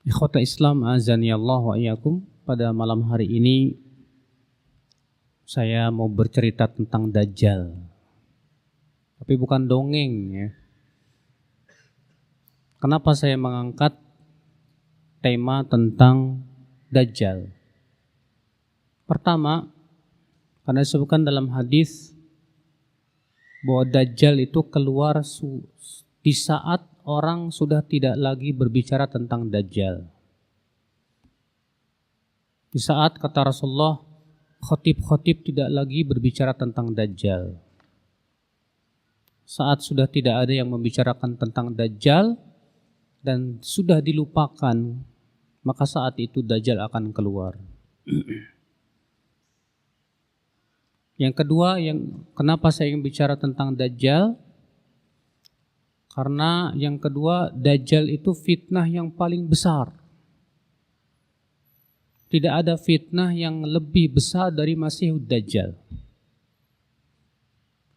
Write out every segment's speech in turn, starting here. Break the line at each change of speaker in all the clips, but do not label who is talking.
Ikhwata Islam azani Allah wa iyyakum. Pada malam hari ini saya mau bercerita tentang Dajjal. Tapi bukan dongeng ya. Kenapa saya mengangkat tema tentang Dajjal? Pertama, karena disebutkan dalam hadis bahwa Dajjal itu keluar di saat orang sudah tidak lagi berbicara tentang Dajjal. Di saat kata Rasulullah, khotib-khotib tidak lagi berbicara tentang Dajjal. Saat sudah tidak ada yang membicarakan tentang Dajjal dan sudah dilupakan, maka saat itu Dajjal akan keluar. Yang kedua, kenapa saya ingin bicara tentang Dajjal? Karena yang kedua, Dajjal itu fitnah yang paling besar. Tidak ada fitnah yang lebih besar dari Masihud Dajjal.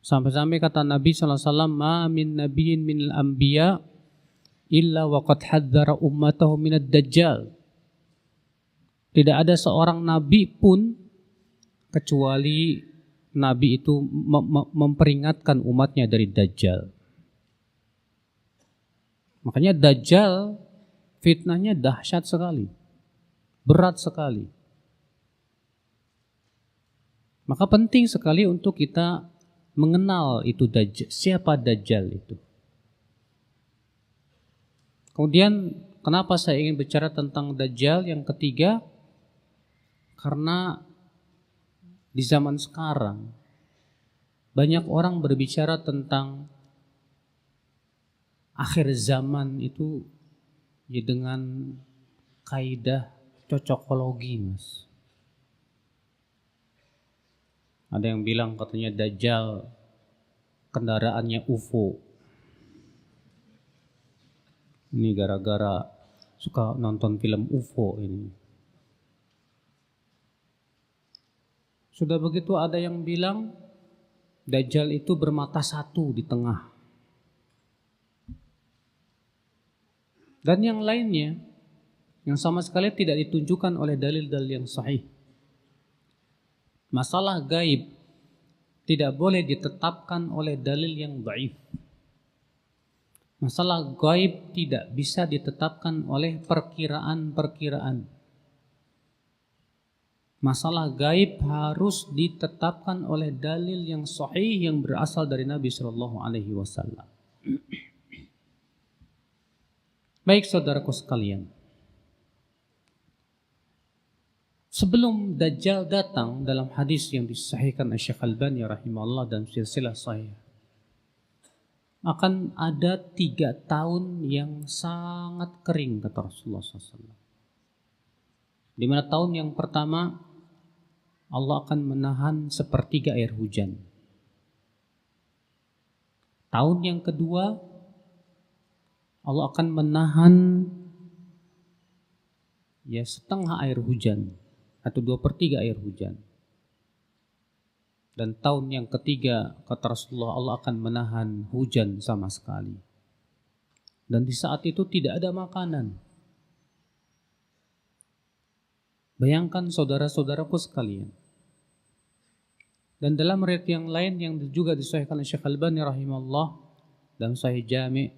Sampai-sampai kata Nabi SAW, "Ma min nabiyyin minal anbiya illa waqad hadzara ummatahu minad Dajjal." Tidak ada seorang nabi pun kecuali nabi itu memperingatkan umatnya dari Dajjal. Makanya Dajjal fitnahnya dahsyat sekali, berat sekali. Maka penting sekali untuk kita mengenal itu Dajjal, siapa Dajjal itu. Kemudian kenapa saya ingin bicara tentang Dajjal? Yang ketiga, karena di zaman sekarang banyak orang berbicara tentang akhir zaman itu ya dengan kaidah cocokologi, Mas. Ada yang bilang katanya Dajjal kendaraannya UFO. Ini gara-gara suka nonton film UFO ini. Sudah begitu ada yang bilang Dajjal itu bermata satu di tengah. Dan yang lainnya yang sama sekali tidak ditunjukkan oleh dalil-dalil yang sahih. Masalah gaib tidak boleh ditetapkan oleh dalil yang dhaif. Masalah gaib tidak bisa ditetapkan oleh perkiraan-perkiraan. Masalah gaib harus ditetapkan oleh dalil yang sahih yang berasal dari Nabi sallallahu alaihi wasallam. Baik saudaraku sekalian, sebelum Dajjal datang dalam hadis yang disahihkan oleh Syekh Albani rahimahullah dan silsilah sahih, akan ada 3 tahun yang sangat kering kata Rasulullah SAW. Di mana tahun yang pertama Allah akan menahan sepertiga air hujan. Tahun yang kedua Allah akan menahan setengah air hujan atau 2/3 air hujan. Dan tahun yang ketiga kata Rasulullah Allah akan menahan hujan sama sekali. Dan di saat itu tidak ada makanan. Bayangkan saudara-saudaraku sekalian. Dan dalam riwayat yang lain yang juga disahihkan oleh Syekh Albani rahimahullah dalam Sahih Jami',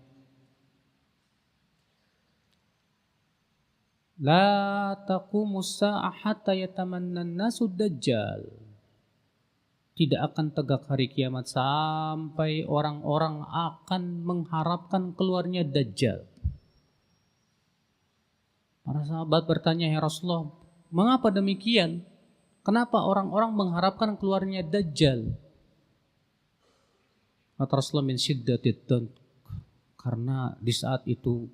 la taqumus sa'ah hatta yatamanna an-nasu Dajjal. Tidak akan tegak hari kiamat sampai orang-orang akan mengharapkan keluarnya Dajjal. Para sahabat bertanya, "Ya Rasulullah, mengapa demikian? Kenapa orang-orang mengharapkan keluarnya Dajjal?" Kata Rasulullah, "Min syiddatid dank." Karena di saat itu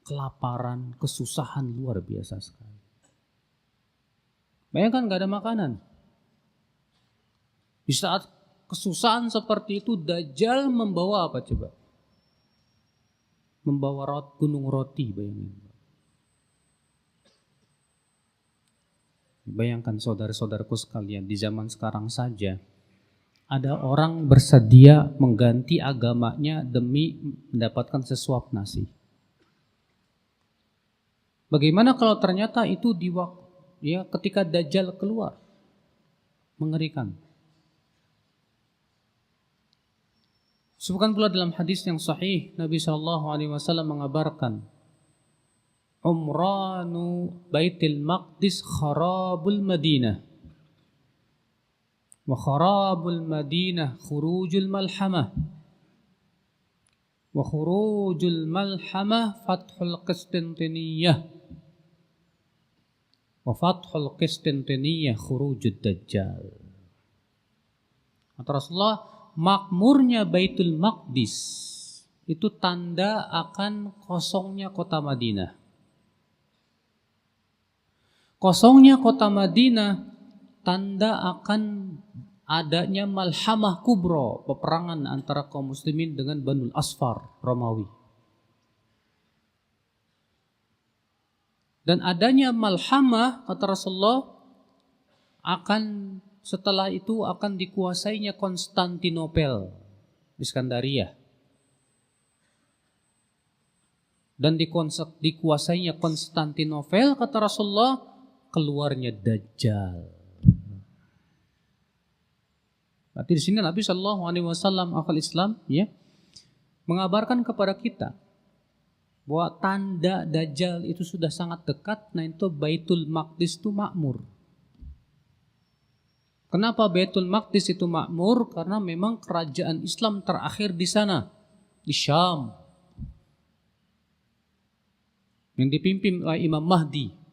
kelaparan, kesusahan luar biasa sekali. Bayangkan gak ada makanan. Di saat kesusahan seperti itu, Dajjal membawa apa coba? Membawa gunung roti, bayangin. Bayangkan saudara-saudaraku sekalian, di zaman sekarang saja ada orang bersedia mengganti agamanya demi mendapatkan sesuap nasi. Bagaimana kalau ternyata itu ketika Dajjal keluar? Mengerikan. Sebutkan pula dalam hadis yang sahih, Nabi SAW mengabarkan, Umranu Baitul Maqdis kharabul Madinah, wa kharabul Madinah khurujul malhamah, wa khurujul malhamah fathul Qistintiniyah, wa fathul Qistintiniyah khurujud Dajjal. Kata Rasulullah, makmurnya Baitul Maqdis itu tanda akan kosongnya kota Madinah. Kosongnya kota Madinah tanda akan adanya malhamah kubro, peperangan antara kaum muslimin dengan Banul Asfar Romawi. Dan adanya malhamah, kata Rasulullah, setelah itu akan dikuasainya Konstantinopel, Iskandaria. Dan dikuasainya Konstantinopel, kata Rasulullah, keluarnya Dajjal. Berarti di sini Nabi SAW akal Islam mengabarkan kepada kita bahwa tanda Dajjal itu sudah sangat dekat. Nah, itu Baitul Maqdis itu makmur. Kenapa Baitul Maqdis itu makmur? Karena memang kerajaan Islam terakhir di sana, di Syam, yang dipimpin oleh Imam Mahdi.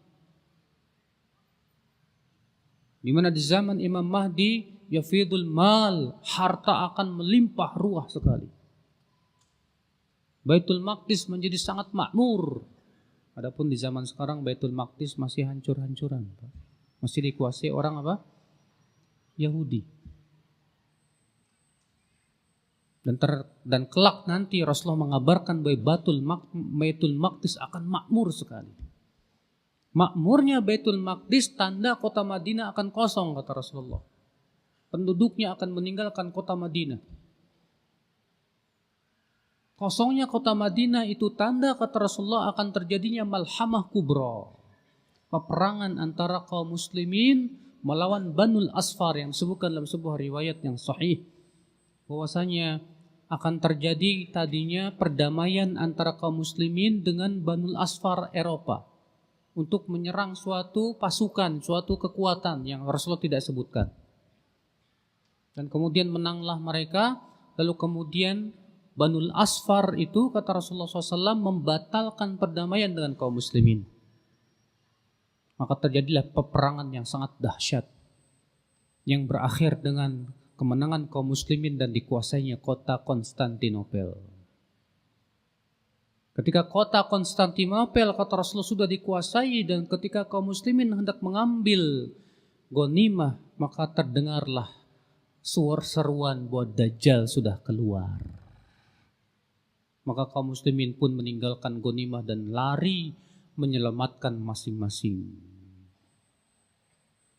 Di mana di zaman Imam Mahdi, yafidul mal, harta akan melimpah ruah sekali. Baitul Maqdis menjadi sangat makmur. Adapun di zaman sekarang Baitul Maqdis masih hancur-hancuran, masih dikuasai orang apa? Yahudi. Dan kelak nanti Rasulullah mengabarkan bahwa Baitul Maqdis akan makmur sekali. Makmurnya Baitul Maqdis tanda kota Madinah akan kosong, kata Rasulullah. Penduduknya akan meninggalkan kota Madinah. Kosongnya kota Madinah itu tanda, kata Rasulullah, akan terjadinya malhamah kubra, peperangan antara kaum muslimin melawan Banul Asfar, yang disebutkan dalam sebuah riwayat yang sahih bahwasanya akan terjadi tadinya perdamaian antara kaum muslimin dengan Banul Asfar Eropa untuk menyerang suatu pasukan, suatu kekuatan yang Rasulullah tidak sebutkan. Dan kemudian menanglah mereka, lalu kemudian Banul Asfar itu, kata Rasulullah SAW, membatalkan perdamaian dengan kaum muslimin. Maka terjadilah peperangan yang sangat dahsyat yang berakhir dengan kemenangan kaum muslimin dan dikuasainya kota Konstantinopel. Ketika kota Konstantinopel, kata Rasulullah, sudah dikuasai dan ketika kaum muslimin hendak mengambil ghanimah, maka terdengarlah seruan bahwa Dajjal sudah keluar. Maka kaum muslimin pun meninggalkan ghanimah dan lari menyelamatkan masing-masing.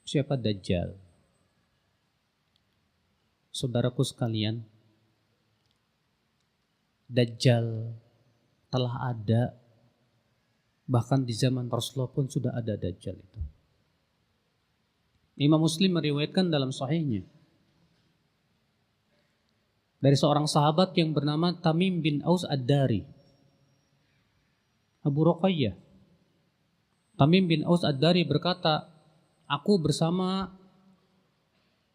Siapa Dajjal? Saudaraku sekalian, Dajjal telah ada, bahkan di zaman Rasulullah pun sudah ada Dajjal itu. Imam Muslim meriwayatkan dalam sahihnya dari seorang sahabat yang bernama Tamim bin Aus Ad-Dari, Abu Ruqayyah. Tamim bin Aus Ad-Dari berkata, aku bersama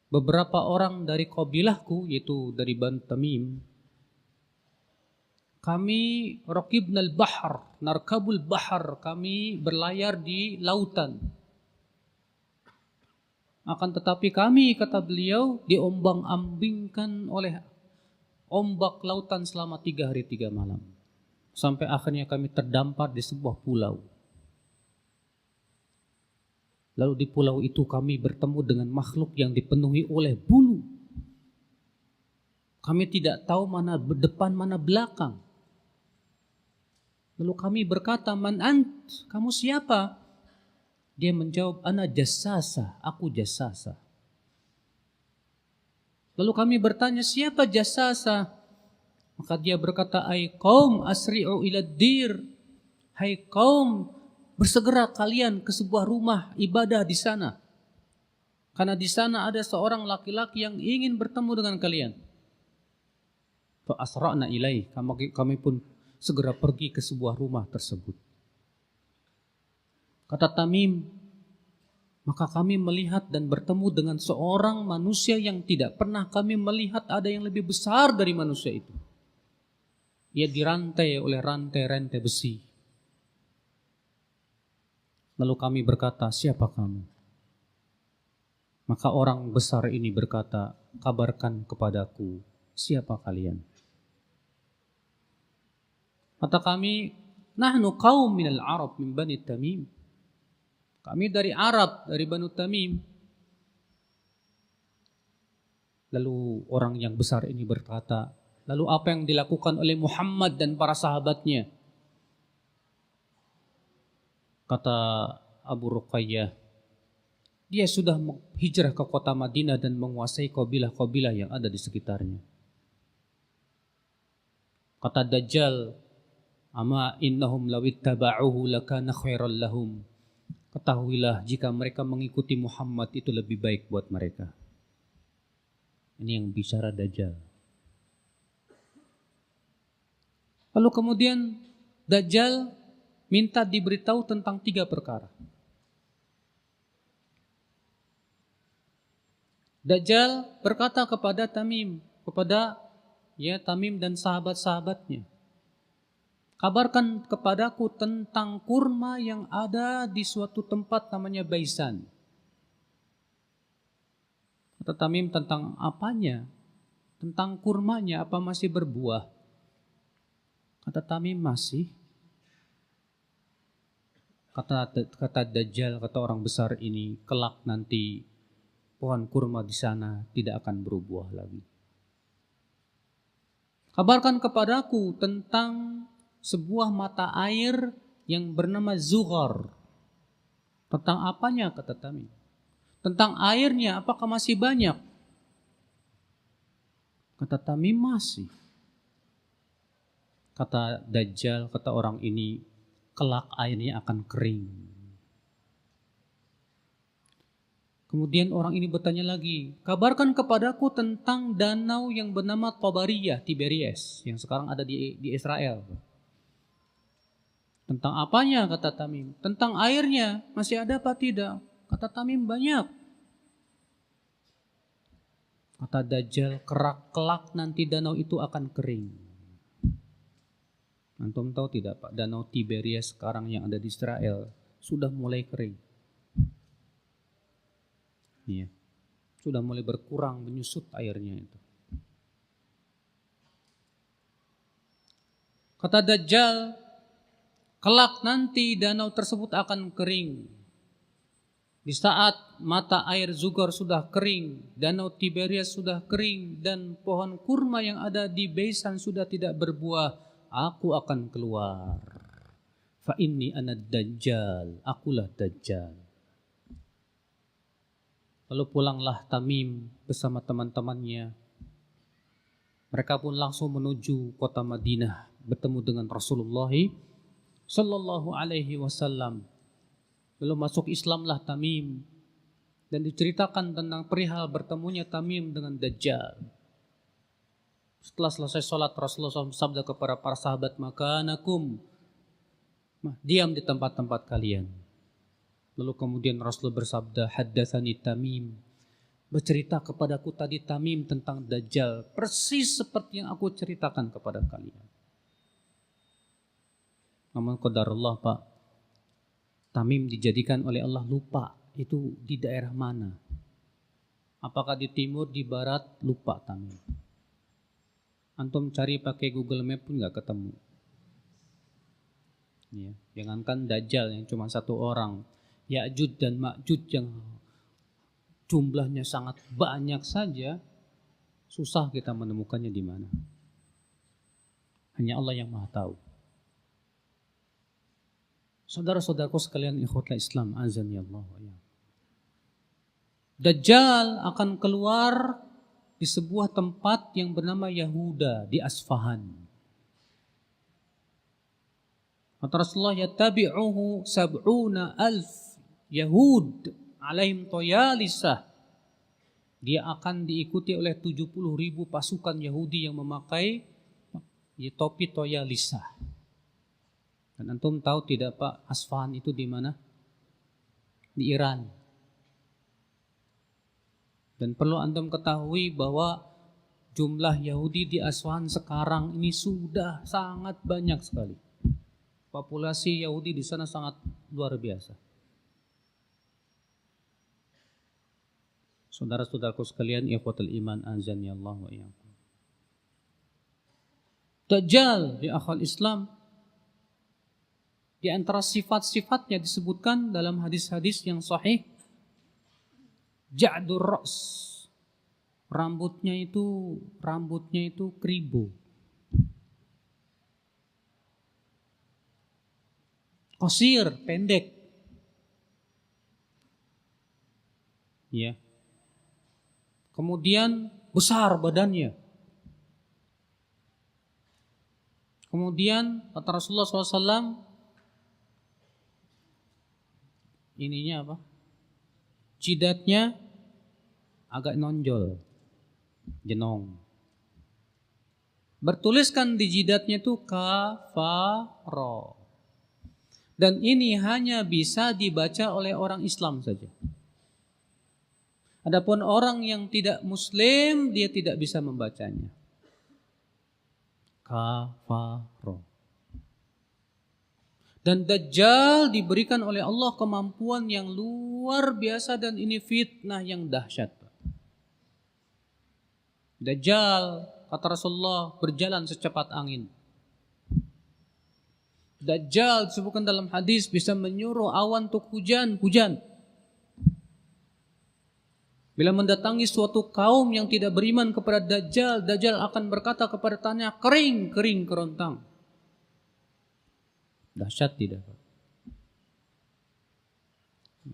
beberapa orang dari kabilahku, yaitu dari Banu Tamim, kami raqibnal bahr, narkabul bahr, kami berlayar di lautan. Akan tetapi kami, kata beliau, diombang-ambingkan oleh ombak lautan selama 3 hari 3 malam. Sampai akhirnya kami terdampar di sebuah pulau. Lalu di pulau itu kami bertemu dengan makhluk yang dipenuhi oleh bulu. Kami tidak tahu mana depan, mana belakang. Lalu kami berkata, man ant, kamu siapa? Dia menjawab, ana jassasa, aku jassasa. Lalu kami bertanya, siapa jassasa? Maka dia berkata, ai qaum asri'u ila dir. Hai kaum, bersegera kalian ke sebuah rumah ibadah di sana. Karena di sana ada seorang laki-laki yang ingin bertemu dengan kalian. Fa asra'na ilaih, kami pun segera pergi ke sebuah rumah tersebut. Kata Tamim, maka kami melihat dan bertemu dengan seorang manusia yang tidak pernah kami melihat ada yang lebih besar dari manusia itu. Ia dirantai oleh rantai-rantai besi. Lalu kami berkata, siapa kamu? Maka orang besar ini berkata, kabarkan kepadaku, siapa kalian? Kata kami, nahnu qaum minal Arab min Bani Tamim. Kami dari Arab, dari Banu Tamim. Lalu orang yang besar ini berkata, lalu apa yang dilakukan oleh Muhammad dan para sahabatnya? Kata Abu Ruqayyah, dia sudah hijrah ke kota Madinah dan menguasai kabilah-kabilah yang ada di sekitarnya. Kata Dajjal, ama innahum lawittaba'uhu lakana khairan lahum. Ketahuilah jika mereka mengikuti Muhammad itu lebih baik buat mereka. Ini yang bicara Dajjal. Lalu kemudian Dajjal minta diberitahu tentang 3 perkara. Dajjal berkata kepada Tamim, Tamim dan sahabat-sahabatnya, kabarkan kepadaku tentang kurma yang ada di suatu tempat namanya Baisan. Kata Tamim, tentang apanya? Tentang kurmanya, apa masih berbuah? Kata Tamim, masih. Kata Dajjal, kata orang besar ini, kelak nanti pohon kurma di sana tidak akan berbuah lagi. Kabarkan kepadaku tentang sebuah mata air yang bernama Zughar. Tentang apanya, kata Tamim? Tentang airnya, apakah masih banyak? Kata Tamim, masih. Kata Dajjal, kata orang ini, kelak airnya akan kering. Kemudian orang ini bertanya lagi, kabarkan kepadaku tentang danau yang bernama Tabariyah, Tiberias, yang sekarang ada di Israel. Tentang apanya, kata Tamim? Tentang airnya, masih ada apa tidak? Kata Tamim, banyak. Kata Dajjal, kelak nanti danau itu akan kering. Antum tahu tidak Pak, danau Tiberias sekarang yang ada di Israel sudah mulai kering. Iya. Sudah mulai berkurang, menyusut airnya itu. Kata Dajjal, kelak nanti danau tersebut akan kering. Di saat mata air Zughar sudah kering, danau Tiberias sudah kering, dan pohon kurma yang ada di Baisan sudah tidak berbuah, aku akan keluar. Fa inni ana Dajjal, akulah Dajjal. Lalu pulanglah Tamim bersama teman-temannya. Mereka pun langsung menuju kota Madinah, bertemu dengan Rasulullah Sallallahu Alaihi Wasallam. Lalu masuk Islamlah Tamim, dan diceritakan tentang perihal bertemunya Tamim dengan Dajjal. Setelah selesai sholat, Rasulullah SAW sabda kepada para sahabat, makanakum, diam di tempat-tempat kalian. Lalu kemudian Rasulullah bersabda, haddatsani Tamim, bercerita kepadaku tadi Tamim tentang Dajjal, persis seperti yang aku ceritakan kepada kalian. Namun qadarullah Pak, Tamim dijadikan oleh Allah lupa itu di daerah mana. Apakah di timur, di barat, lupa Tamim. Antum cari pakai Google Map pun gak ketemu. Ya, jangankan Dajjal yang cuma 1 orang, Ya'juj dan Ma'juj yang jumlahnya sangat banyak saja, susah kita menemukannya di mana. Hanya Allah yang Maha tahu. Saudara-saudaraku sekalian, ikhwatul Islam, azani Allah wa iyyakum. Dajjal akan keluar di sebuah tempat yang bernama Yahuda di Asfahan. Kata Rasulullah, yattabi'uhu sab'una alf Yahud alaihim toyalisah. Dia akan diikuti oleh 70.000 pasukan Yahudi yang memakai topi toyalisah. Dan antum tahu tidak Pak, Asfahan itu di mana? Di Iran. Dan perlu antum ketahui bahwa jumlah Yahudi di Asfahan sekarang ini sudah sangat banyak sekali. Populasi Yahudi di sana sangat luar biasa. Saudara-saudaraku sekalian, ikhwatul iman, azani Allah wa iyyakum. Dajjal di akhal Islam, di antara sifat-sifatnya disebutkan dalam hadis-hadis yang sahih, ja'dur ra's. Rambutnya itu keribu. Qasir, pendek. Ya. Kemudian besar badannya. Kemudian kata Rasulullah SAW, ininya apa? Jidatnya agak nonjol, jenong. Bertuliskan di jidatnya itu kafaro. Dan ini hanya bisa dibaca oleh orang Islam saja. Adapun orang yang tidak Muslim, dia tidak bisa membacanya. Kafaro. Dan Dajjal diberikan oleh Allah kemampuan yang luar biasa dan ini fitnah yang dahsyat. Dajjal, kata Rasulullah, berjalan secepat angin. Dajjal disebutkan dalam hadis bisa menyuruh awan untuk hujan. Bila mendatangi suatu kaum yang tidak beriman kepada Dajjal, Dajjal akan berkata kepada tanah, kering kerontang. Dahsyat tidak?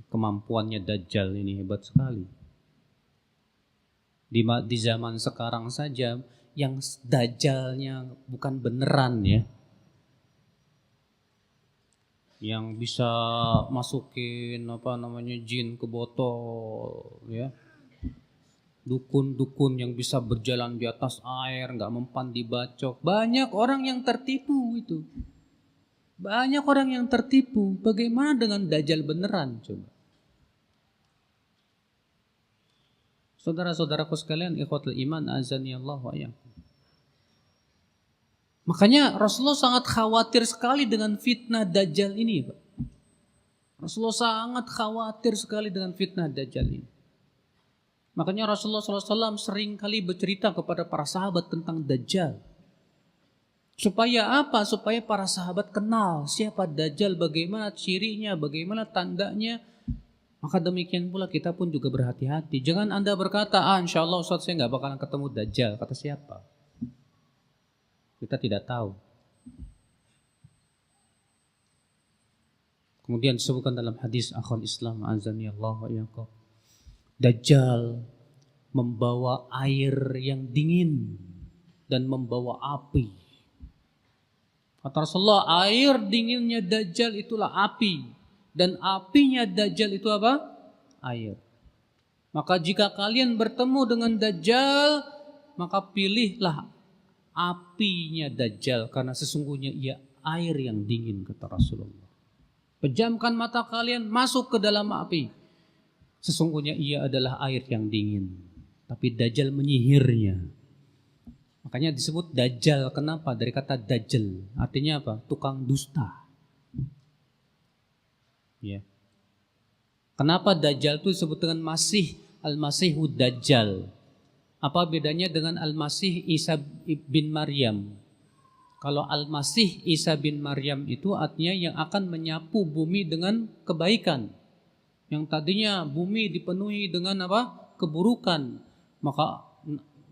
Kemampuannya Dajjal ini hebat sekali. Di zaman sekarang saja, yang Dajjalnya bukan beneran ya, yang bisa masukin jin ke botol ya. Dukun-dukun yang bisa berjalan di atas air, nggak mempan dibacok. Banyak orang yang tertipu itu. Banyak orang yang tertipu. Bagaimana dengan Dajjal beneran? Coba. Saudara-saudaraku sekalian, ikhwatul iman, azani Allah wa iyyakum. Makanya Rasulullah sangat khawatir sekali dengan fitnah Dajjal ini, Pak. Rasulullah sangat khawatir sekali dengan fitnah Dajjal ini. Makanya Rasulullah SAW sering kali bercerita kepada para sahabat tentang Dajjal. Supaya apa? Supaya para sahabat kenal siapa Dajjal, bagaimana cirinya, bagaimana tandanya. Maka demikian pula kita pun juga berhati-hati. Jangan Anda berkata, insya Allah Ustaz saya gak bakalan ketemu Dajjal. Kata siapa? Kita tidak tahu. Kemudian disebutkan dalam hadis akhul Islam, azani Allah wa iyyakum. Dajjal membawa air yang dingin dan membawa api. Kata Rasulullah, air dinginnya Dajjal itulah api. Dan apinya Dajjal itu apa? Air. Maka jika kalian bertemu dengan Dajjal, maka pilihlah apinya Dajjal. Karena sesungguhnya ia air yang dingin, kata Rasulullah. Pejamkan mata kalian, masuk ke dalam api. Sesungguhnya ia adalah air yang dingin. Tapi Dajjal menyihirnya. Makanya disebut Dajjal. Kenapa? Dari kata Dajjal. Artinya apa? Tukang dusta. Ya. Kenapa Dajjal itu disebut dengan Masih? Al-Masihud Dajjal. Apa bedanya dengan Al-Masih Isa bin Maryam? Kalau Al-Masih Isa bin Maryam itu artinya yang akan menyapu bumi dengan kebaikan. Yang tadinya bumi dipenuhi dengan apa? Keburukan. Maka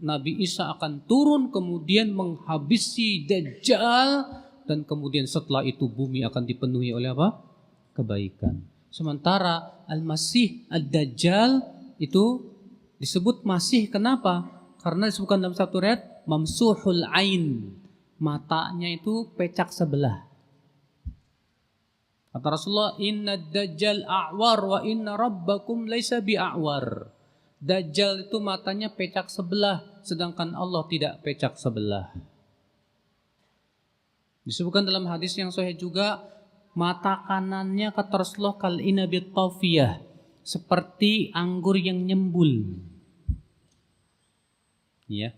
Nabi Isa akan turun kemudian menghabisi Dajjal dan kemudian setelah itu bumi akan dipenuhi oleh apa? Kebaikan. Sementara Al-Masih Ad-Dajjal itu disebut Masih kenapa? Karena disebutkan dalam satu ayat mamsuhul ain. Matanya itu pecak sebelah. Kata Rasulullah, "Inna dajjal a'war wa inna rabbakum laisa bi'a'war." Dajjal itu matanya pecak sebelah, sedangkan Allah tidak pecak sebelah. Disebutkan dalam hadis yang sahih juga, mata kanannya kata Rasulullah kal inabit tawfiyah, seperti anggur yang nyembul. Ya.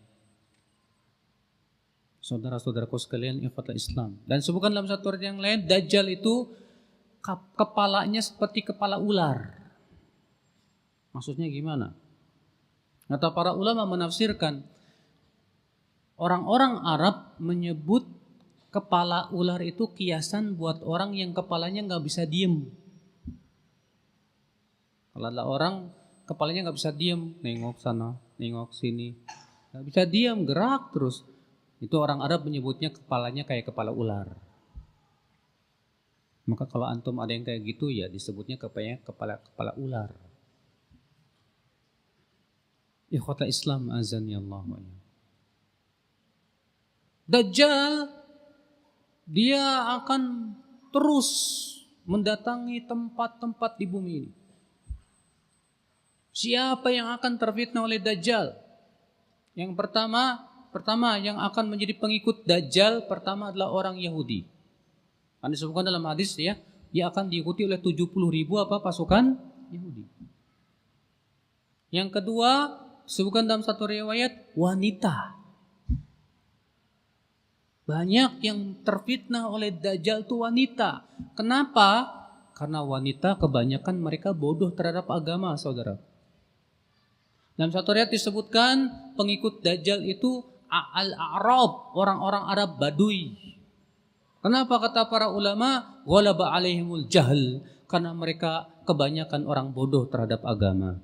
Saudara-saudaraku sekalian, ikhwatul Islam. Dan disebutkan dalam satu ayat yang lain, Dajjal itu kepalanya seperti kepala ular. Maksudnya gimana? Kata para ulama menafsirkan, orang-orang Arab menyebut kepala ular itu kiasan buat orang yang kepalanya nggak bisa diem. Kalau ada orang kepalanya nggak bisa diem, nengok sana, nengok sini, nggak bisa diem, gerak terus. Itu orang Arab menyebutnya kepalanya kayak kepala ular. Maka kalau antum ada yang kayak gitu ya disebutnya kepala ular. Ikhwata Islam azani Allah wa iyyakum. Dajjal dia akan terus mendatangi tempat-tempat di bumi ini. Siapa yang akan terfitnah oleh Dajjal? Yang pertama yang akan menjadi pengikut Dajjal pertama adalah orang Yahudi. Kan disebutkan dalam hadis ya, dia akan diikuti oleh 70.000 pasukan Yahudi. Yang kedua, disebutkan dalam satu riwayat wanita. Banyak yang terfitnah oleh Dajjal itu wanita. Kenapa? Karena wanita kebanyakan mereka bodoh terhadap agama, saudara. Dalam satu riwayat disebutkan pengikut Dajjal itu al-A'rab, orang-orang Arab Badui. Kenapa kata para ulama? Ghalaba alaihimul jahl, karena mereka kebanyakan orang bodoh terhadap agama.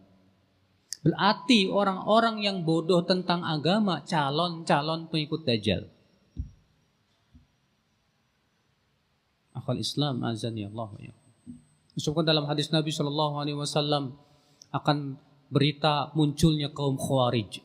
Berarti orang-orang yang bodoh tentang agama calon-calon pengikut Dajjal. Akhwal Islam azani Allah ya. Disebutkan dalam hadis Nabi SAW akan berita munculnya kaum Khawarij.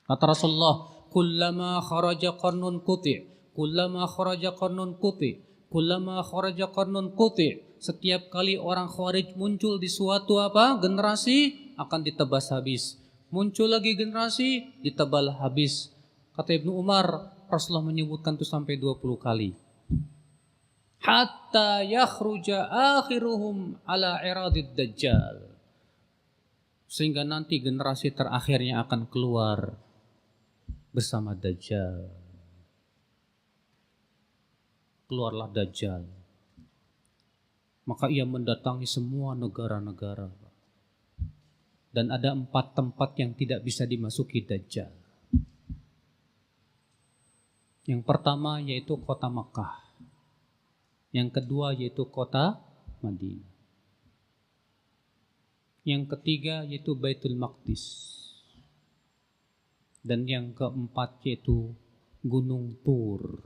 Kata Rasulullah, kullama kharaja qarnun quti, kullama kharaja qarnun quti, kullama kharaja qarnun quti. Setiap kali orang Khawarij muncul di suatu generasi akan ditebas habis. Muncul lagi generasi ditebal habis. Kata Ibnu Umar, Rasulullah menyebutkan itu sampai 20 kali. Hatta yakhruja akhiruhum ala iradid Dajjal. Sehingga nanti generasi terakhirnya akan keluar bersama Dajjal. Keluarlah Dajjal. Maka ia mendatangi semua negara-negara. Dan ada 4 tempat yang tidak bisa dimasuki Dajjal. Yang pertama yaitu kota Makkah. Yang kedua yaitu kota Madinah. Yang ketiga yaitu Baitul Maqdis. Dan yang keempat yaitu Gunung Tur.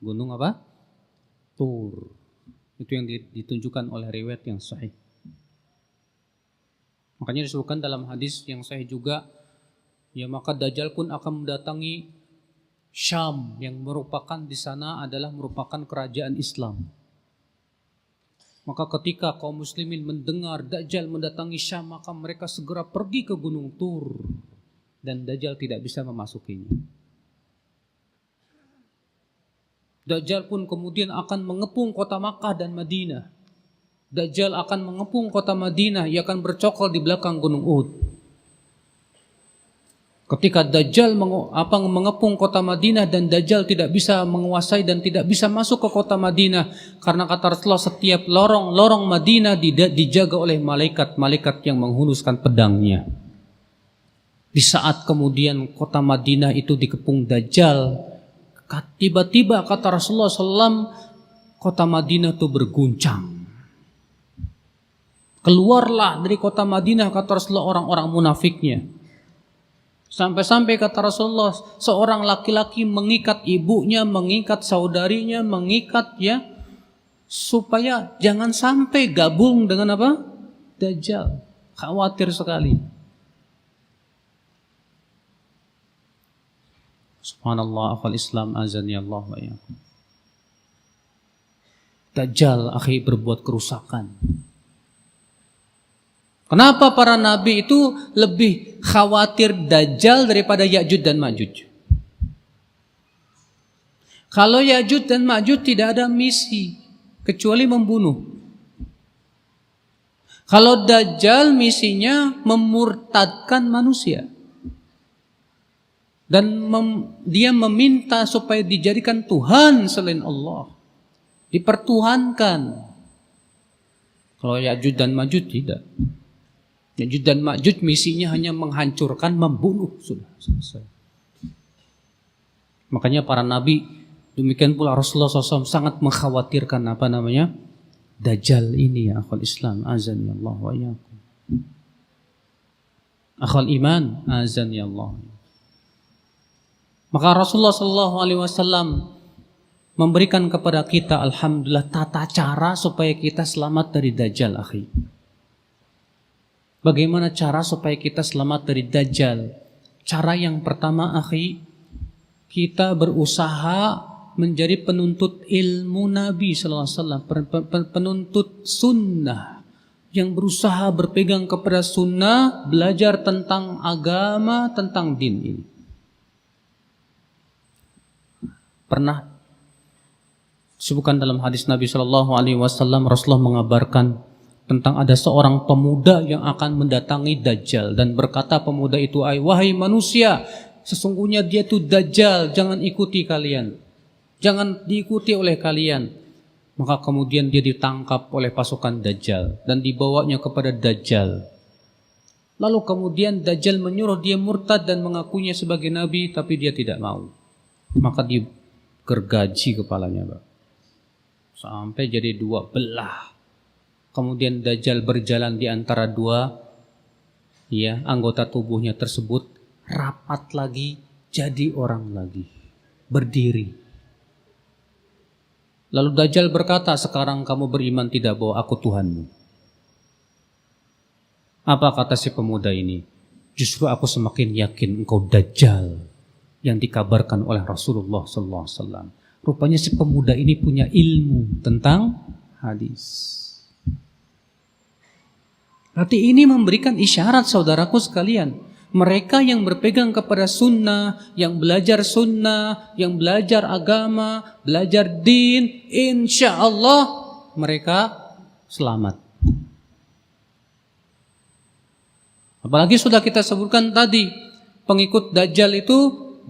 Gunung apa? Tur. Itu yang ditunjukkan oleh riwayat yang sahih. Makanya disebutkan dalam hadis yang sahih juga, ya maka Dajjal pun akan mendatangi Syam yang merupakan di sana adalah merupakan kerajaan Islam. Maka ketika kaum muslimin mendengar Dajjal mendatangi Syam, maka mereka segera pergi ke Gunung Tur dan Dajjal tidak bisa memasukinya. Dajjal pun kemudian akan mengepung kota Makkah dan Madinah. Dajjal akan mengepung kota Madinah, ia akan bercokol di belakang Gunung Uhud. Ketika Dajjal mengepung kota Madinah dan Dajjal tidak bisa menguasai dan tidak bisa masuk ke kota Madinah, karena kata Rasulullah setiap lorong-lorong Madinah dijaga oleh malaikat-malaikat yang menghunuskan pedangnya. Di saat kemudian kota Madinah itu dikepung Dajjal, tiba-tiba kata Rasulullah SAW, kota Madinah itu berguncang. Keluarlah dari kota Madinah kata Rasulullah orang-orang munafiknya. Sampai-sampai kata Rasulullah, seorang laki-laki mengikat ibunya, mengikat saudarinya, mengikat ya, supaya jangan sampai gabung dengan apa? Dajjal. Khawatir sekali. Subhanallah, akhwal Islam azani Allah wa iyyakum. Dajjal akhi berbuat kerusakan. Kenapa para nabi itu lebih khawatir Dajjal daripada Ya'juj dan Ma'juj? Kalau Ya'juj dan Ma'juj tidak ada misi kecuali membunuh. Kalau Dajjal misinya memurtadkan manusia. Dan dia meminta supaya dijadikan Tuhan selain Allah. Dipertuhankan. Kalau Ya'juj dan Ma'juj tidak. Ya'juj dan Ma'juj misinya hanya menghancurkan, membunuh. Sudah selesai. Makanya para nabi, demikian pula Rasulullah SAW sangat mengkhawatirkan Dajjal ini ya akhul Islam. Azan ya Allah wa iyyakum. Akhul iman. Azan ya Allah. Maka Rasulullah SAW memberikan kepada kita alhamdulillah tata cara supaya kita selamat dari Dajjal akhi. Bagaimana cara supaya kita selamat dari Dajjal? Cara yang pertama akhi, kita berusaha menjadi penuntut ilmu Nabi sallallahu alaihi wasallam, penuntut sunnah yang berusaha berpegang kepada sunnah, belajar tentang agama, tentang din ini. Pernah disebutkan dalam hadis Nabi sallallahu alaihi wasallam, Rasulullah mengabarkan tentang ada seorang pemuda yang akan mendatangi Dajjal dan berkata pemuda itu, wahai manusia, sesungguhnya dia itu Dajjal, jangan ikuti kalian. Jangan diikuti oleh kalian. Maka kemudian dia ditangkap oleh pasukan Dajjal dan dibawanya kepada Dajjal. Lalu kemudian Dajjal menyuruh dia murtad dan mengakuinya sebagai nabi, tapi dia tidak mau. Maka digergaji kepalanya, Pak. Sampai jadi dua belah. Kemudian Dajjal berjalan di antara dua anggota tubuhnya tersebut, rapat lagi, jadi orang lagi, berdiri. Lalu Dajjal berkata, sekarang kamu beriman tidak bahwa aku Tuhanmu? Apa kata si pemuda ini? Justru aku semakin yakin engkau Dajjal yang dikabarkan oleh Rasulullah SAW. Rupanya si pemuda ini punya ilmu tentang hadis. Berarti ini memberikan isyarat saudaraku sekalian. Mereka yang berpegang kepada sunnah, yang belajar sunnah, yang belajar agama, belajar din, insya Allah mereka selamat. Apalagi sudah kita sebutkan tadi, pengikut Dajjal itu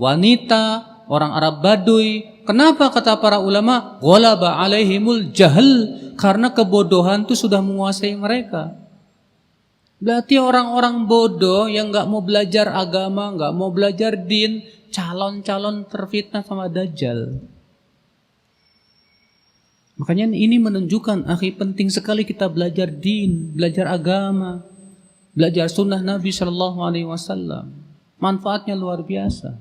wanita, orang Arab Baduy. Kenapa kata para ulama? Ghalaba alaihimul jahl, karena kebodohan itu sudah menguasai mereka. Berarti orang-orang bodoh yang gak mau belajar agama, gak mau belajar din, calon-calon terfitnah sama Dajjal. Makanya ini menunjukkan, akhi, penting sekali kita belajar din, belajar agama, belajar sunnah Nabi SAW. Manfaatnya luar biasa.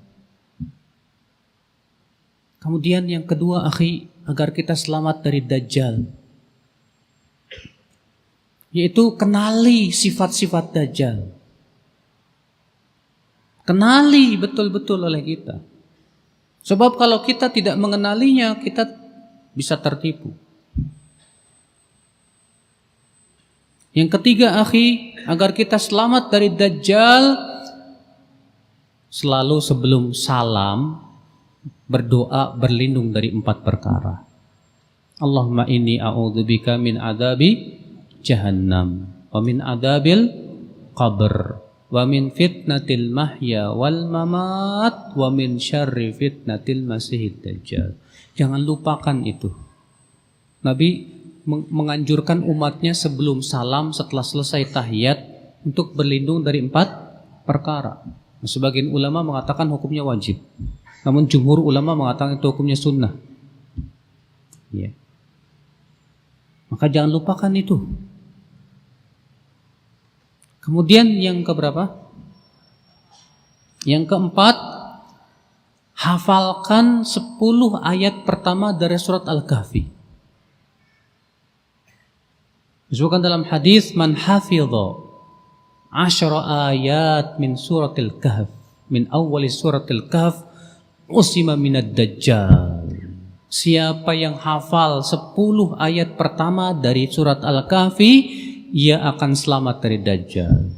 Kemudian yang kedua, akhi, agar kita selamat dari Dajjal, yaitu kenali sifat-sifat Dajjal. Kenali betul-betul oleh kita. Sebab kalau kita tidak mengenalinya, kita bisa tertipu. Yang ketiga, akhi, agar kita selamat dari Dajjal, selalu sebelum salam berdoa berlindung dari 4 perkara. Allahumma inni a'udzubika min adabi Jahannam, wa min adabil qabr, wa min fitnatil mahya wal mamat, wa min syarri fitnatil masihid dajjal. Jangan lupakan itu. Nabi menganjurkan umatnya sebelum salam, setelah selesai tahiyat, untuk berlindung dari 4 perkara. Sebagian ulama mengatakan hukumnya wajib, namun jumhur ulama mengatakan itu hukumnya sunnah. Ya. Maka jangan lupakan itu. Kemudian yang keberapa? Yang keempat, hafalkan 10 ayat pertama dari surat Al-Kahfi. Disebutkan dalam hadis, man hafidha 10 ayat min suratil kahf, min awwali suratil kahf, usima minad dajjal. Siapa yang hafal 10 ayat pertama dari surat Al-Kahfi, ia akan selamat dari Dajjal.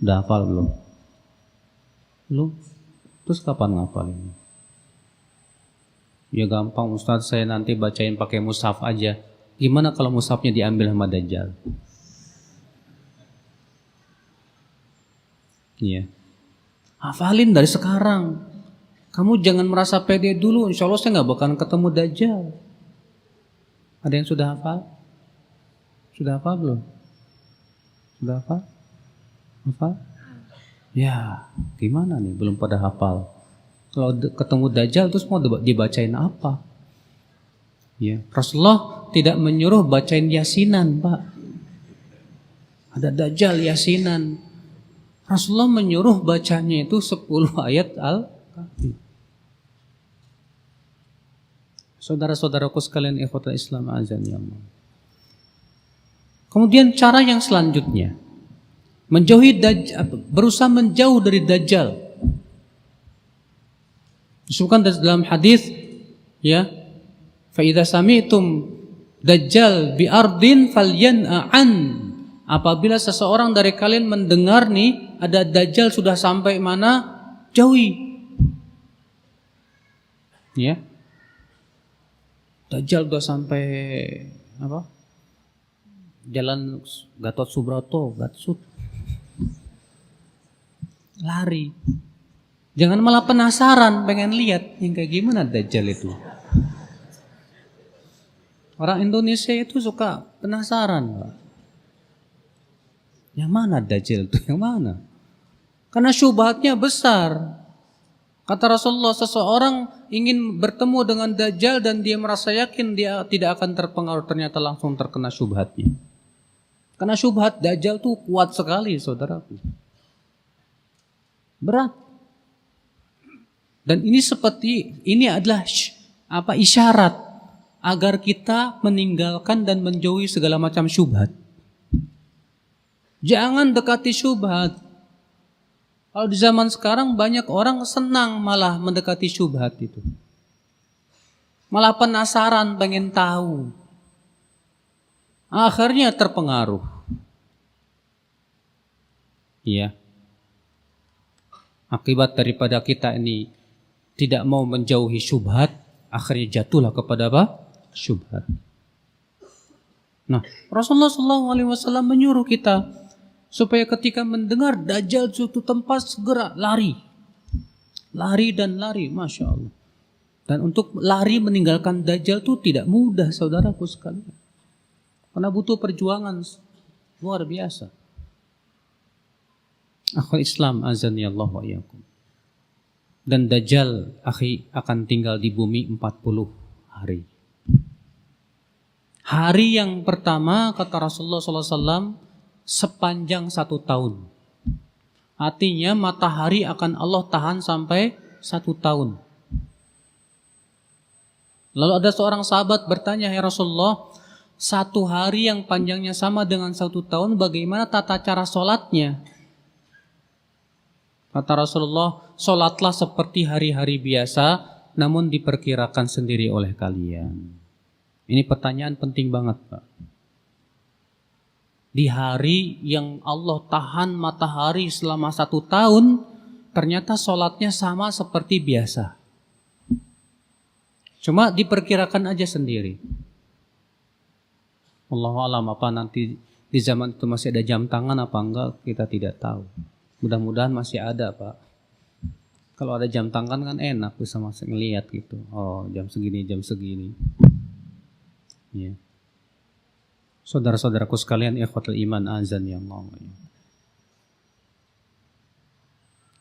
Udah hafal belum? Belum? Terus kapan ngafalin? Ya gampang Ustaz, saya nanti bacain pakai mushaf aja. Gimana kalau mushafnya diambil sama Dajjal? Iya. Hafalin dari sekarang. Kamu jangan merasa pede dulu, insya Allah saya nggak bakalan ketemu Dajjal. Ada yang sudah hafal? Sudah hafal belum? Sudah hafal? Hafal? Ya, gimana nih? Belum pada hafal. Kalau ketemu Dajjal terus mau dibacain apa? Ya, Rasulullah tidak menyuruh bacain yasinan, Pak. Ada Dajjal yasinan. Rasulullah menyuruh bacanya itu 10 ayat Al-Kahfi. Saudara-saudaraku sekalian, ikhwatul Islam azani Allah. Kemudian cara yang selanjutnya, berusaha menjauh dari Dajjal. Disebutkan dalam hadis, ya, fa idza sami'tum Dajjal bi ardin falyan'an. Apabila seseorang dari kalian mendengar nih ada Dajjal sudah sampai mana, jauhi. Ya. Dajjal udah sampai apa? Jalan Gatot Subroto, Gatsut. Lari. Jangan malah penasaran, pengen lihat yang kayak gimana Dajjal itu. Orang Indonesia itu suka penasaran, Pak. Yang mana Dajjal itu? Yang mana? Karena syubhatnya besar. Kata Rasulullah, seseorang ingin bertemu dengan Dajjal dan dia merasa yakin dia tidak akan terpengaruh, ternyata langsung terkena syubhatnya. Karena syubhat Dajjal itu kuat sekali, saudaraku. Berat. Dan ini adalah isyarat agar kita meninggalkan dan menjauhi segala macam syubhat. Jangan dekati syubhat. Kalau di zaman sekarang banyak orang senang malah mendekati syubhat itu. Malah penasaran, pengen tahu. Akhirnya terpengaruh. Iya. Akibat daripada kita ini tidak mau menjauhi syubhat, akhirnya jatuhlah kepada apa? Syubhat. Nah, Rasulullah SAW menyuruh kita supaya ketika mendengar Dajjal suatu tempat segera lari. Lari dan lari, Masya Allah. Dan untuk lari meninggalkan Dajjal itu tidak mudah, saudaraku sekalian. Karena butuh perjuangan luar biasa. Akhul Islam azani Allah wa iyyakum. Dan Dajjal akan tinggal di bumi 40 hari. Hari yang pertama kata Rasulullah SAW sepanjang 1 tahun. Artinya matahari akan Allah tahan sampai 1 tahun. Lalu ada seorang sahabat bertanya, ya Rasulullah, 1 hari yang panjangnya sama dengan 1 tahun, bagaimana tata cara sholatnya? Kata Rasulullah, sholatlah seperti hari-hari biasa, namun diperkirakan sendiri oleh kalian. Ini pertanyaan penting banget, Pak. Di hari yang Allah tahan matahari selama 1 tahun, ternyata sholatnya sama seperti biasa. Cuma diperkirakan aja sendiri. Wallahu a'lam, apa nanti di zaman itu masih ada jam tangan apa enggak, kita tidak tahu. Mudah-mudahan masih ada, Pak. Kalau ada jam tangan kan enak, bisa masuk ngelihat gitu. Oh, jam segini, jam segini. Ya. Saudara-saudaraku sekalian, ikhwatul iman azani Allah.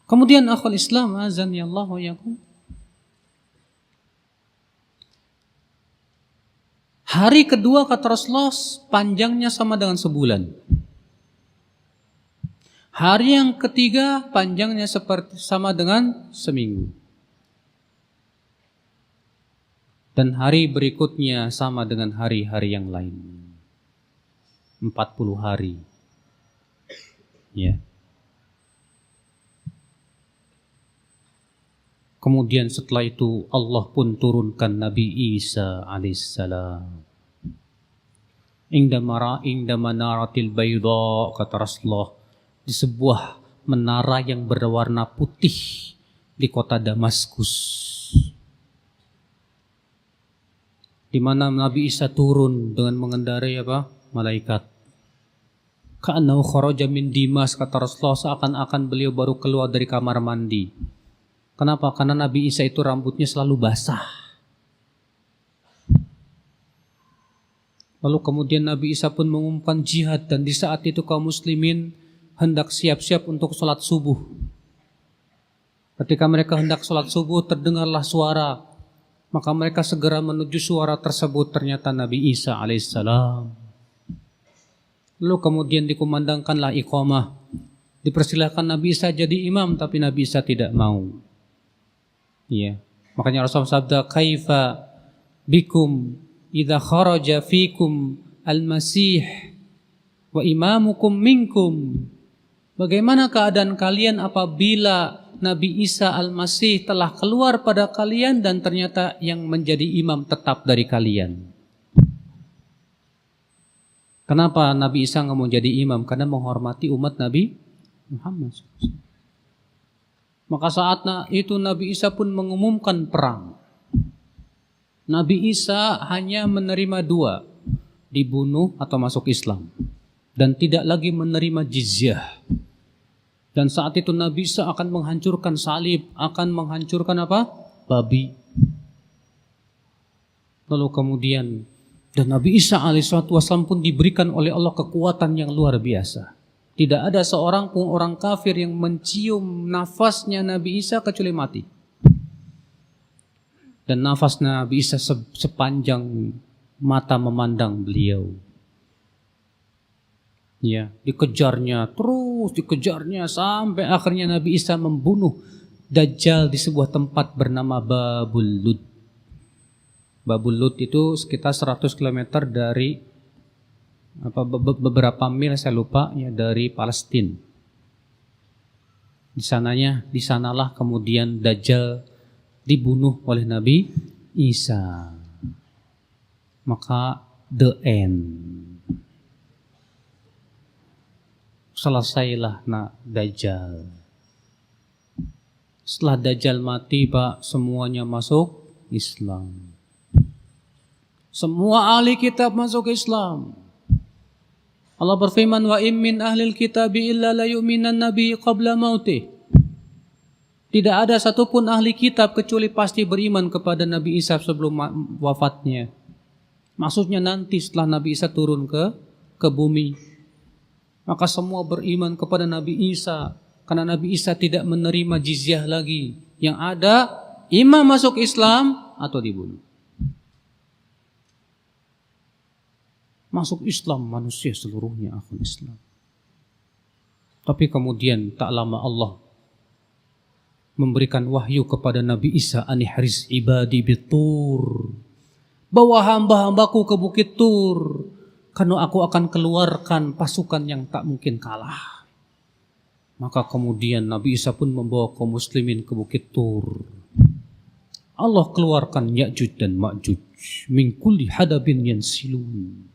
Kemudian akhul Islam azani Allah wa iyyakum. Hari kedua kata Rasulullah panjangnya sama dengan sebulan. Hari yang ketiga panjangnya sama dengan seminggu. Dan hari berikutnya sama dengan hari-hari yang lain. 40 hari. Ya. Kemudian setelah itu Allah pun turunkan Nabi Isa alaihissalam. Inda manaratil bayda, kata Rasulullah, di sebuah menara yang berwarna putih di kota Damaskus, di mana Nabi Isa turun dengan mengendarai malaikat. Ka'annahu kharaja min dimas, kata Rasulullah, seakan-akan beliau baru keluar dari kamar mandi. Kenapa? Karena Nabi Isa itu rambutnya selalu basah. Lalu kemudian Nabi Isa pun mengumumkan jihad, dan di saat itu kaum muslimin hendak siap-siap untuk sholat subuh. Ketika mereka hendak sholat subuh, terdengarlah suara. Maka mereka segera menuju suara tersebut, ternyata Nabi Isa alaihissalam. Lalu kemudian dikumandangkanlah iqamah. Dipersilahkan Nabi Isa jadi imam, tapi Nabi Isa tidak mau. Iya. Makanya Rasulullah sabda, kaifa bikum idza kharaja fikum al-masih wa imamukum minkum. Bagaimana keadaan kalian apabila Nabi Isa al-Masih telah keluar pada kalian dan ternyata yang menjadi imam tetap dari kalian? Kenapa Nabi Isa nggak mau jadi imam? Karena menghormati umat Nabi Muhammad. Maka saat itu Nabi Isa pun mengumumkan perang. Nabi Isa hanya menerima 2, dibunuh atau masuk Islam, dan tidak lagi menerima jizyah. Dan saat itu Nabi Isa akan menghancurkan salib, akan menghancurkan babi. Lalu kemudian, dan Nabi Isa alaihissalam pun diberikan oleh Allah kekuatan yang luar biasa. Tidak ada seorang pun orang kafir yang mencium nafasnya Nabi Isa kecuali mati. Dan nafas Nabi Isa sepanjang mata memandang beliau. Ya, dikejarnya, terus dikejarnya sampai akhirnya Nabi Isa membunuh Dajjal di sebuah tempat bernama Babul Lud. Babul Lud itu sekitar 100 km dari beberapa mil, saya lupa ya, dari Palestina. Di sanalah kemudian Dajjal dibunuh oleh Nabi Isa. Maka the end. Selesailah Dajjal. Setelah Dajjal mati, Pak, semuanya masuk Islam. Semua ahli kitab masuk Islam. Allah berfirman, wa in min ahlil kitabi illa la yu'minanna bihi qabla mautih. Tidak ada satupun ahli kitab kecuali pasti beriman kepada Nabi Isa sebelum wafatnya. Maksudnya nanti setelah Nabi Isa turun ke bumi. Maka semua beriman kepada Nabi Isa, karena Nabi Isa tidak menerima jizyah lagi. Yang ada imam masuk Islam atau dibunuh. Masuk Islam manusia seluruhnya akan Islam. Tapi kemudian tak lama Allah memberikan wahyu kepada Nabi Isa, anihris ibadi bitur, bawa hamba-hambaku ke bukit Tur, karena aku akan keluarkan pasukan yang tak mungkin kalah. Maka kemudian Nabi Isa pun membawa kaum muslimin ke bukit Tur. Allah keluarkan Ya'juj dan Ma'juj min kulli hadabin yansilun.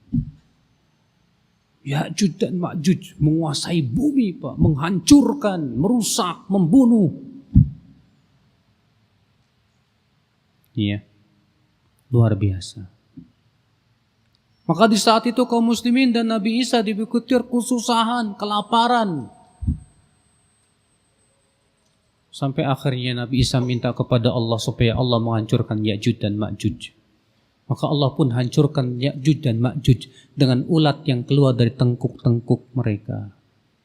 Ya'juj dan Ma'juj menguasai bumi, Pak, menghancurkan, merusak, membunuh. Iya, luar biasa. Maka di saat itu kaum muslimin dan Nabi Isa di Bukit Tur kesusahan, kelaparan. Sampai akhirnya Nabi Isa minta kepada Allah supaya Allah menghancurkan Ya'juj dan Ma'juj. Maka Allah pun hancurkan Ya'juj dan Ma'juj dengan ulat yang keluar dari tengkuk-tengkuk mereka.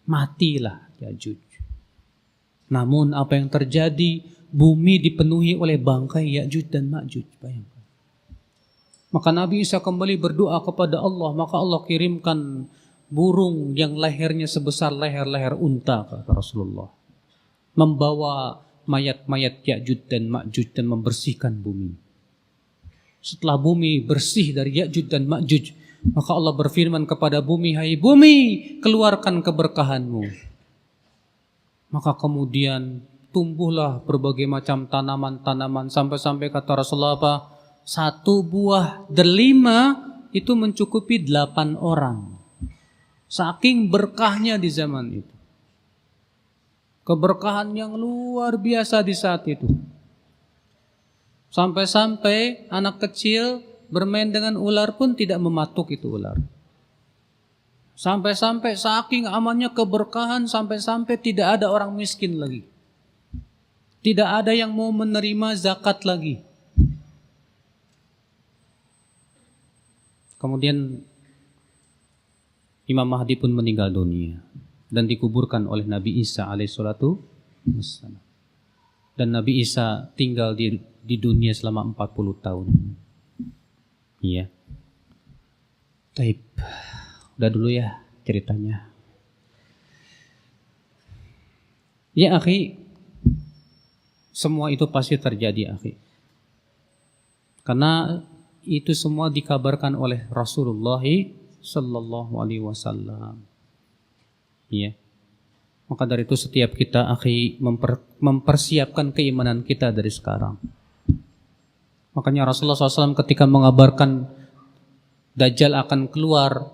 Matilah Ya'juj. Namun apa yang terjadi? Bumi dipenuhi oleh bangkai Ya'juj dan Ma'juj. Bayangkan. Maka Nabi Isa kembali berdoa kepada Allah. Maka Allah kirimkan burung yang lehernya sebesar leher-leher unta, kata Rasulullah, membawa mayat-mayat Ya'juj dan Ma'juj dan membersihkan bumi. Setelah bumi bersih dari Ya'juj dan Ma'juj, maka Allah berfirman kepada bumi, hai bumi, keluarkan keberkahanmu. Maka kemudian tumbuhlah berbagai macam tanaman-tanaman sampai-sampai kata Rasulullah apa? 1 buah delima itu mencukupi 8 orang. Saking berkahnya di zaman itu. Keberkahan yang luar biasa di saat itu. Sampai-sampai anak kecil bermain dengan ular pun tidak mematuk itu ular. Sampai-sampai saking amannya keberkahan, sampai-sampai tidak ada orang miskin lagi. Tidak ada yang mau menerima zakat lagi. Kemudian Imam Mahdi pun meninggal dunia dan dikuburkan oleh Nabi Isa alaihissalatu wassalam. Dan Nabi Isa tinggal di dunia selama 40 tahun. Iya. Taib. Udah dulu ya ceritanya. Ya akhi, semua itu pasti terjadi akhi. Karena itu semua dikabarkan oleh Rasulullah sallallahu alaihi wasallam. Iya. Maka dari itu setiap kita akhi mempersiapkan keimanan kita dari sekarang. Makanya Rasulullah SAW ketika mengabarkan Dajjal akan keluar,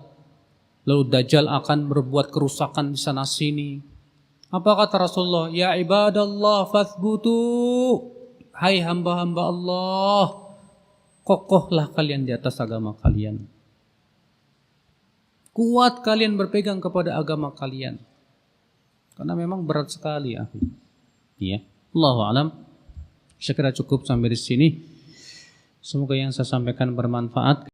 lalu Dajjal akan berbuat kerusakan di sana sini. Apa kata Rasulullah? Ya ibadallah fathbutu. Hai hamba-hamba Allah, kokohlah kalian di atas agama kalian. Kuat kalian berpegang kepada agama kalian. Karena memang berat sekali, akhi. Iya. Allahu a'lam. Saya kira cukup sampai di sini. Semoga yang saya sampaikan bermanfaat.